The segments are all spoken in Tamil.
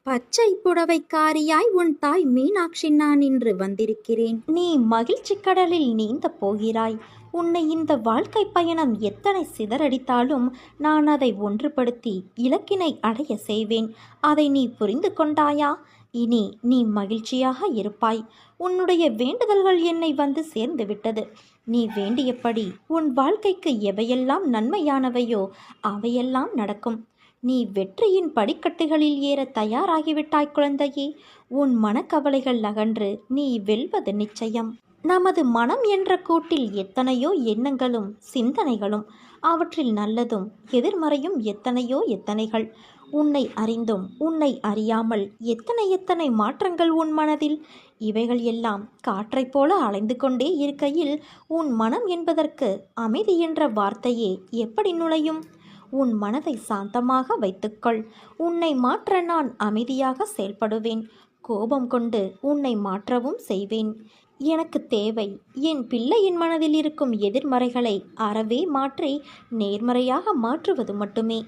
பச்சை புடவைக்காரியாய் உன் தாய் மீனாட்சி நான் இன்று வந்திருக்கிறேன். நீ மகிழ்ச்சி கடலில் நீந்த போகிறாய். உன்னை இந்த வாழ்க்கை பயணம் எத்தனை சிதறடித்தாலும் நான் அதை ஒன்றுபடுத்தி இலக்கினை அடைய செய்வேன். அதை நீ புரிந்து கொண்டாயா? இனி நீ மகிழ்ச்சியாக இருப்பாய். உன்னுடைய வேண்டுதல்கள் என்னை வந்து சேர்ந்து விட்டது. நீ வேண்டியபடி உன் வாழ்க்கைக்கு எவையெல்லாம் நன்மையானவையோ அவையெல்லாம் நடக்கும். நீ வெற்றியின் படிக்கட்டுகளில் ஏற தயாராகிவிட்டாய் குழந்தையே. உன் மனக்கவலைகள் அகன்று நீ வெல்வது நிச்சயம். நமது மனம் என்ற கூட்டில் எத்தனையோ எண்ணங்களும் சிந்தனைகளும், அவற்றில் நல்லதும் எதிர்மறையும் எத்தனைகள். உன்னை அறிந்தும் உன்னை அறியாமல் எத்தனை மாற்றங்கள் உன் மனதில். இவைகள் எல்லாம் காற்றைப் போல அலைந்து கொண்டே இருக்கையில் உன் மனம் என்பதற்கு அமைதி என்ற வார்த்தையே எப்படி நுழையும்? உன் மனதை சாந்தமாக வைத்துக்கொள். உன்னை மாற்ற நான் அமைதியாக செயல்படுவேன். கோபம் கொண்டு உன்னை மாற்றவும் செய்வேன். எனக்கு தேவை என் பிள்ளையின் மனதில் இருக்கும் எதிர்மறைகளை அறவே மாற்றி நேர்மறையாக மாற்றுவது மட்டுமே.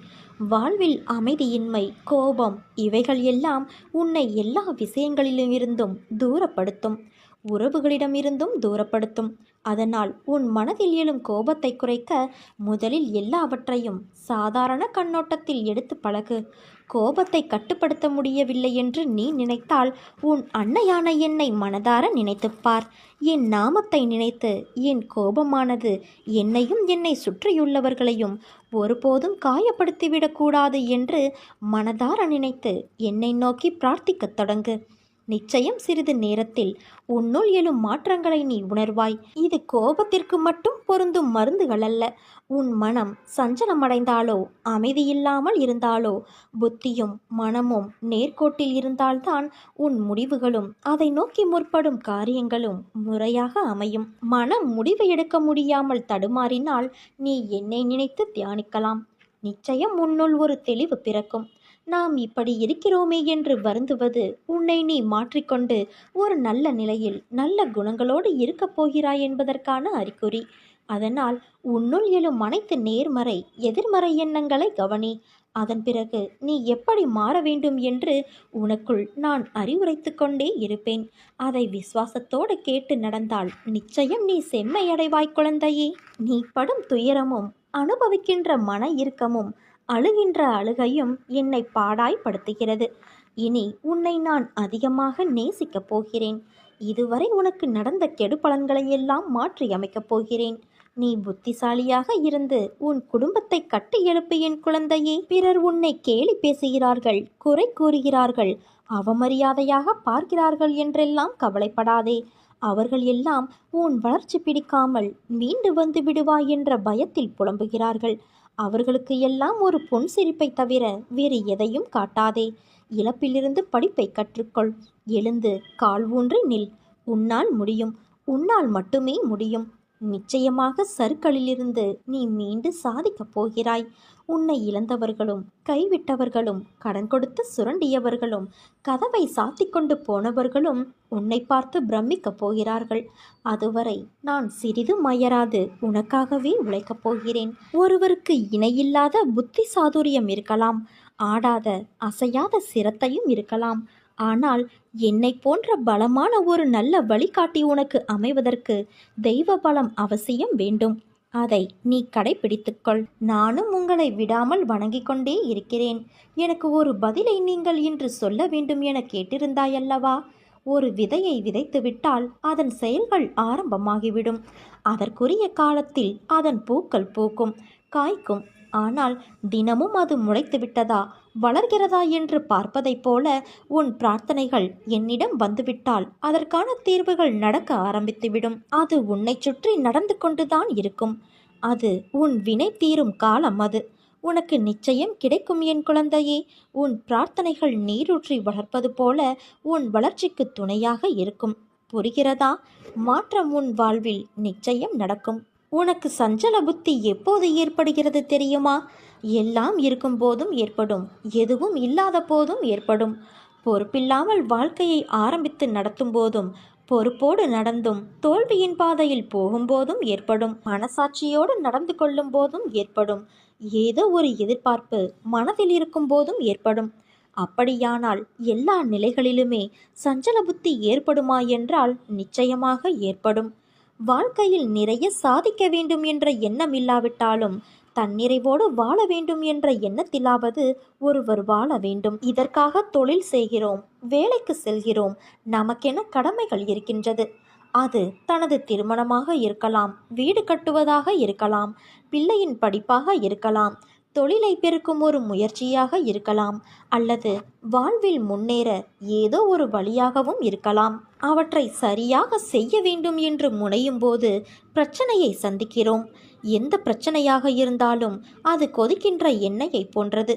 வாழ்வில் அமைதியின்மை, கோபம் இவைகள் எல்லாம் உன்னை எல்லா விஷயங்களிலும் இருந்தும் தூரப்படுத்தும், உறவுகளிடமிருந்தும் தூரப்படுத்தும். அதனால் உன் மனதில் எழும் கோபத்தை குறைக்க முதலில் எல்லாவற்றையும் சாதாரண கண்ணோட்டத்தில் எடுத்து பழகு. கோபத்தை கட்டுப்படுத்த முடியவில்லை என்று நீ நினைத்தால் உன் அன்னையான என்னை மனதார நினைத்துப்பார். என் நாமத்தை நினைத்து என் கோபமானது என்னையும் என்னை சுற்றியுள்ளவர்களையும் ஒருபோதும் காயப்படுத்திவிடக்கூடாது என்று மனதார நினைத்து என்னை நோக்கி பிரார்த்திக்கத் தொடங்கு. நிச்சயம் சிறிது நேரத்தில் உன்னுள் எழும் மாற்றங்களை நீ உணர்வாய். இது கோபத்திற்கு மட்டும் பொருந்தும் மருந்துகள் அல்ல. உன் மனம் சஞ்சலமடைந்தாலோ, அமைதியில்லாமல் இருந்தாலோ, புத்தியும் மனமும் நேர்கோட்டில் இருந்தால்தான் உன் முடிவுகளும் அதை நோக்கி முற்படும் காரியங்களும் முறையாக அமையும். மனம் முடிவு எடுக்க முடியாமல் தடுமாறினால் நீ என்னை நினைத்து தியானிக்கலாம். நிச்சயம் உன்னுள் ஒரு தெளிவு பிறக்கும். நாம் இப்படி இருக்கிறோமே என்று வருந்துவது உன்னை நீ மாற்றிக்கொண்டு ஒரு நல்ல நிலையில் நல்ல குணங்களோடு இருக்கப் போகிறாய் என்பதற்கான அறிகுறி. அதனால் உன்னுள் எழும் அனைத்து நேர்மறை எதிர்மறை எண்ணங்களை கவனி. அதன் பிறகு நீ எப்படி மாற வேண்டும் என்று உனக்குள் நான் அறிவுரைத்து கொண்டே இருப்பேன். அதை விசுவாசத்தோடு கேட்டு நடந்தால் நிச்சயம் நீ செம்மையடைவாய் குழந்தையே. நீ படும் துயரமும் அனுபவிக்கின்ற மன இறுக்கமும் அழுகின்ற அழுகையும் என்னை பாடாய்படுத்துகிறது. இனி உன்னை நான் அதிகமாக நேசிக்கப் போகிறேன். இதுவரை உனக்கு நடந்த கெடு பலன்களையெல்லாம் மாற்றி அமைக்கப் போகிறேன். நீ புத்திசாலியாக இருந்து உன் குடும்பத்தை கட்டி எழுப்பு என் குழந்தையே. பிறர் உன்னை கேலி பேசுகிறார்கள், குறை கூறுகிறார்கள், அவமரியாதையாக பார்க்கிறார்கள் என்றெல்லாம் கவலைப்படாதே. அவர்கள் எல்லாம் உன் வளர்ச்சி பிடிக்காமல் மீண்டு வந்து விடுவாய் என்ற பயத்தில் புலம்புகிறார்கள். அவர்களுக்கு எல்லாம் ஒரு பொன் சிரிப்பை தவிர வேறு எதையும் காட்டாதே. இழப்பிலிருந்து படிப்பை கற்றுக்கொள். எழுந்து கால் ஊன்றி நில். உன்னால் முடியும். உன்னால் மட்டுமே முடியும். நிச்சயமாக சறுக்களிலிருந்து நீ மீண்டு சாதிக்கப் போகிறாய். உன்னை இழந்தவர்களும் கைவிட்டவர்களும் கடன் கொடுத்து சுரண்டியவர்களும் கதவை சாத்திக்கொண்டு போனவர்களும் உன்னை பார்த்து பிரமிக்கப் போகிறார்கள். அதுவரை நான் சிறிதும் அயராது உனக்காகவே உழைக்கப் போகிறேன். ஒருவருக்கு இணையில்லாத புத்தி சாதுரியம் இருக்கலாம், ஆடாத அசையாத சிரத்தையும் இருக்கலாம். ஆனால் என்னை போன்ற பலமான ஒரு நல்ல வழிகாட்டி உனக்கு அமைவதற்கு தெய்வ பலம் அவசியம் வேண்டும். அதை நீ கடைபிடித்துக்கொள். நானும் உங்களை விடாமல் வணங்கிக் கொண்டே இருக்கிறேன். எனக்கு ஒரு பதிலை நீங்கள் இன்று சொல்ல வேண்டும் என கேட்டிருந்தாயல்லவா? ஒரு விதையை விதைத்துவிட்டால் அதன் செயல்கள் ஆரம்பமாகிவிடும். அதற்குரிய காலத்தில் அதன் பூக்கள் பூக்கும், காய்க்கும். ஆனால் தினமும் அது முளைத்து விட்டதா, வளர்கிறதா என்று பார்ப்பதைப் போல உன் பிரார்த்தனைகள் என்னிடம் வந்துவிட்டால் அதற்கான தீர்வுகள் நடக்க ஆரம்பித்துவிடும். அது உன்னை சுற்றி நடந்து கொண்டுதான் இருக்கும். அது உன் வினை தீரும் காலம். அது உனக்கு நிச்சயம் கிடைக்கும் என் குழந்தையே. உன் பிரார்த்தனைகள் நீரூற்றி வளர்ப்பது போல உன் வளர்ச்சிக்கு துணையாக இருக்கும். புரிகிறதா? மாற்றம் உன் வாழ்வில் நிச்சயம் நடக்கும். உனக்கு சஞ்சல புத்தி எப்போது ஏற்படுகிறது தெரியுமா? எல்லாம் இருக்கும் போதும் ஏற்படும், எதுவும் இல்லாத போதும் ஏற்படும். பொறுப்பில்லாமல் வாழ்க்கையை ஆரம்பித்து நடத்தும் போதும், பொறுப்போடு நடந்தும் தோல்வியின் பாதையில் போகும்போதும் ஏற்படும். மனசாட்சியோடு நடந்து கொள்ளும் போதும் ஏற்படும். ஏதோ ஒரு எதிர்பார்ப்பு மனதில் இருக்கும் போதும் ஏற்படும். அப்படியானால் எல்லா நிலைகளிலுமே சஞ்சல புத்தி ஏற்படுமா என்றால் நிச்சயமாக ஏற்படும். வாழ்க்கையில் நிறைய சாதிக்க வேண்டும் என்ற எண்ணம் இல்லாவிட்டாலும் தன்னிறைவோடு வாழ வேண்டும் என்ற எண்ணத்திலாவது ஒருவர் வாழ வேண்டும். இதற்காக தொழில் செய்கிறோம், வேலைக்கு செல்கிறோம், நமக்கென கடமைகள் இருக்கின்றது. அது தனது திருமணமாக இருக்கலாம், வீடு கட்டுவதாக இருக்கலாம், பிள்ளையின் படிப்பாக இருக்கலாம், தொழிலை பெருக்கும் ஒரு முயற்சியாக இருக்கலாம், அல்லது வாழ்வில் முன்னேற ஏதோ ஒரு வழியாகவும் இருக்கலாம். அவற்றை சரியாக செய்ய வேண்டும் என்று முனையும் போது பிரச்சனையை சந்திக்கிறோம். எந்த பிரச்சனையாக இருந்தாலும் அது கொதிக்கின்ற எண்ணெயை போன்றது.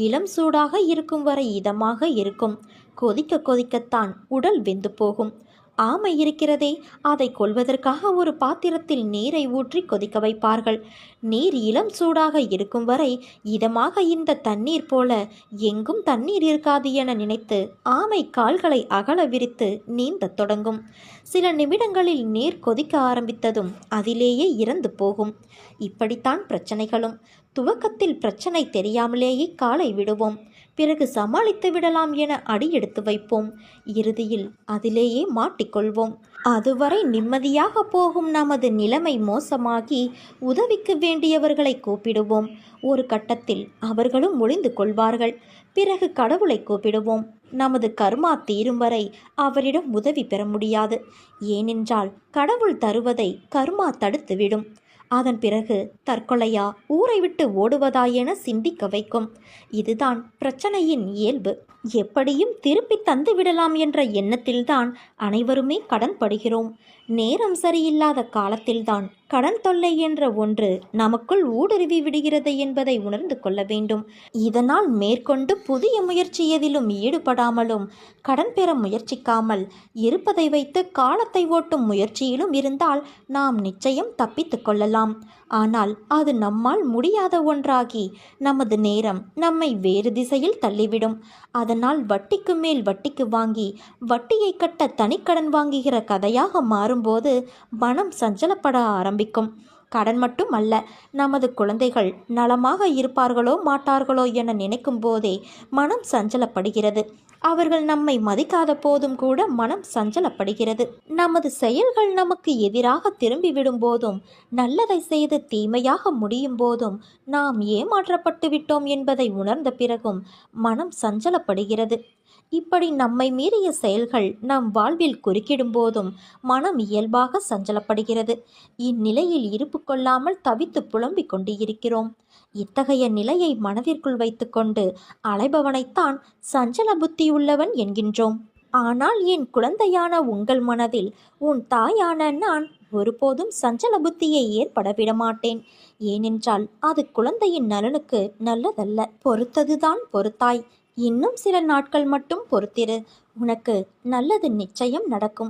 இளம் சூடாக இருக்கும் வரை இதமாக இருக்கும், கொதிக்க கொதிக்கத்தான் உடல் வெந்து போகும். ஆமை இருக்கிறதே, அதை கொல்வதற்காக ஒரு பாத்திரத்தில் நீரை ஊற்றி கொதிக்க வைப்பார்கள். நீர் இளம் சூடாக இருக்கும் வரை இதமாக இந்த தண்ணீர் போல எங்கும் தண்ணீர் இருக்காது என நினைத்து ஆமை கால்களை அகல விரித்து நீந்தத் தொடங்கும். சில நிமிடங்களில் நீர் கொதிக்க ஆரம்பித்ததும் அதிலேயே இறந்து போகும். இப்படித்தான் பிரச்சனைகளும். துவக்கத்தில் பிரச்சனை தெரியாமலேயே காலை விடுவோம், பிறகு சமாளித்து விடலாம் என அடி எடுத்து வைப்போம், இறுதியில் அதிலேயே மாட்டிக்கொள்வோம். அதுவரை நிம்மதியாக போகும் நமது நிலைமை மோசமாகி உதவிக்கு வேண்டியவர்களை கூப்பிடுவோம். ஒரு கட்டத்தில் அவர்களும் ஒளிந்து கொள்வார்கள். பிறகு கடவுளை கூப்பிடுவோம். நமது கர்மா தீரும் வரை அவரிடம் உதவி பெற முடியாது. ஏனென்றால் கடவுள் தருவதை கர்மா தடுத்துவிடும். அதன் பிறகு தற்கொலையா, ஊரை விட்டு ஓடுவதா என சிந்திக்க வைக்கும். இதுதான் பிரச்சனையின் இயல்பு. எப்படியும் திருப்பி தந்து விடலாம் என்ற எண்ணத்தில்தான் அனைவருமே கடன் படுகிறோம். நேரம் சரியில்லாத காலத்தில்தான் கடன் தொல்லை என்ற ஒன்று நமக்குள் ஊடுருவி விடுகிறது என்பதை உணர்ந்து கொள்ள வேண்டும். இதனால் மேற்கொண்டு புதிய முயற்சி எதிலும் ஈடுபடாமலும் கடன் பெற முயற்சிக்காமல் இருப்பதை வைத்து காலத்தை ஓட்டும் முயற்சியிலும் இருந்தால் நாம் நிச்சயம் தப்பித்து கொள்ளலாம். ஆனால் அது நம்மால் முடியாத ஒன்றாகி நமது நேரம் நம்மை வேறு திசையில் தள்ளிவிடும். அதனால் வட்டிக்கு மேல் வட்டிக்கு வாங்கி வட்டியை கட்ட தனிக்கடன் வாங்குகிற கதையாக மாறும்போது மனம் சஞ்சலப்பட ஆரம்பிக்கும். கடன் மட்டும் அல்ல, நமது குழந்தைகள் நலமாக இருப்பார்களோ மாட்டார்களோ என நினைக்கும் போதே மனம் சஞ்சலப்படுகிறது. அவர்கள் நம்மை மதிக்காத போதும் கூட மனம் சஞ்சலப்படுகிறது. நமது செயல்கள் நமக்கு எதிராக திரும்பிவிடும் போதும், நல்லதை செய்து தீமையாக முடியும் போதும், நாம் ஏமாற்றப்பட்டு விட்டோம் என்பதை உணர்ந்த பிறகும் மனம் சஞ்சலப்படுகிறது. இப்படி நம்மை மீறிய செயல்கள் நம் வாழ்வில் குறுக்கிடும் போதும் மனம் இயல்பாக சஞ்சலப்படுகிறது. இந்நிலையில் இருப்பு கொள்ளாமல் தவித்து புலம்பிக் கொண்டு இருக்கிறோம். இத்தகைய நிலையை மனதிற்குள் வைத்துக்கொண்டு அலைபவனைத்தான் சஞ்சல புத்தியுள்ளவன் என்கின்றோம். ஆனால் என் குழந்தையான உங்கள் மனதில் உன் தாயான நான் ஒருபோதும் சஞ்சல புத்தியை ஏற்பட விடமாட்டேன். ஏனென்றால் அது குழந்தையின் நலனுக்கு நல்லதல்ல. பொறுத்ததுதான் பொறுத்தாய். இன்னும் சில நாட்கள் மட்டும் பொறுத்திரு. உனக்கு நல்லது நிச்சயம் நடக்கும்.